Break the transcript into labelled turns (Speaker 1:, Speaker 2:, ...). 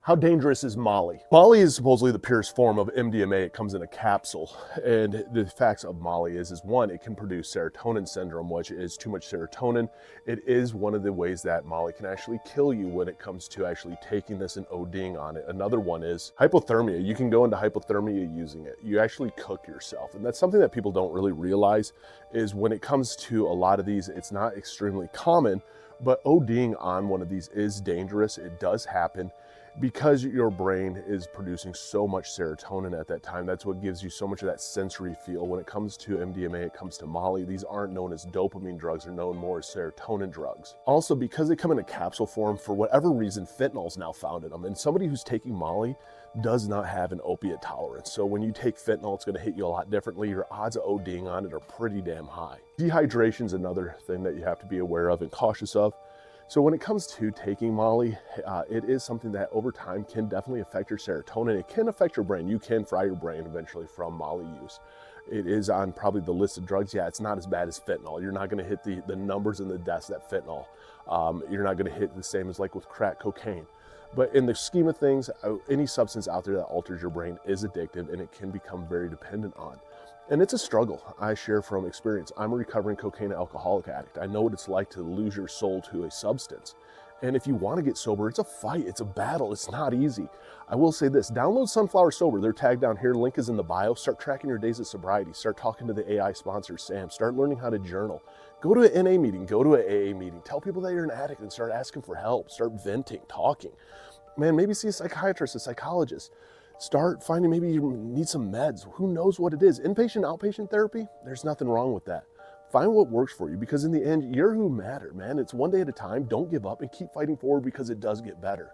Speaker 1: How dangerous is Molly? Molly is supposedly the purest form of MDMA. It comes in a capsule. And the facts of Molly is one, it can produce serotonin syndrome, which is too much serotonin. It is one of the ways that Molly can actually kill you when it comes to actually taking this and ODing on it. Another one is hypothermia. You can go into hypothermia using it. You actually cook yourself. And that's something that people don't really realize is when it comes to a lot of these, it's not extremely common, but ODing on one of these is dangerous. It does happen because your brain is producing so much serotonin at that time. That's what gives you so much of that sensory feel. When it comes to MDMA, it comes to Molly, these aren't known as dopamine drugs, they're known more as serotonin drugs. Also, because they come in a capsule form, for whatever reason, fentanyl is now found in them. And somebody who's taking Molly does not have an opiate tolerance. So when you take fentanyl, it's gonna hit you a lot differently. Your odds of ODing on it are pretty damn high. Dehydration is another thing that you have to be aware of and cautious of. So when it comes to taking Molly, it is something that over time can definitely affect your serotonin. It can affect your brain. You can fry your brain eventually from Molly use. It is on probably the list of drugs. Yeah, it's not as bad as fentanyl. You're not gonna hit the numbers and the deaths that fentanyl. You're not gonna hit the same as like with crack cocaine. But in the scheme of things, any substance out there that alters your brain is addictive and it can become very dependent on. And it's a struggle I share from experience. I'm a recovering cocaine and alcoholic addict. I know what it's like to lose your soul to a substance. And if you want to get sober, it's a fight, it's a battle, it's not easy. I will say this, download Sunflower Sober. They're tagged down here, link is in the bio. Start tracking your days of sobriety. Start talking to the AI sponsor, Sam. Start learning how to journal. Go to an NA meeting, go to an AA meeting. Tell people that you're an addict and start asking for help. Start venting, talking. Man, maybe see a psychiatrist, a psychologist. Start finding maybe you need some meds. Who knows what it is? Inpatient, outpatient therapy, there's nothing wrong with that. Find what works for you because in the end, you're who matter, man. It's one day at a time. Don't give up and keep fighting forward because it does get better.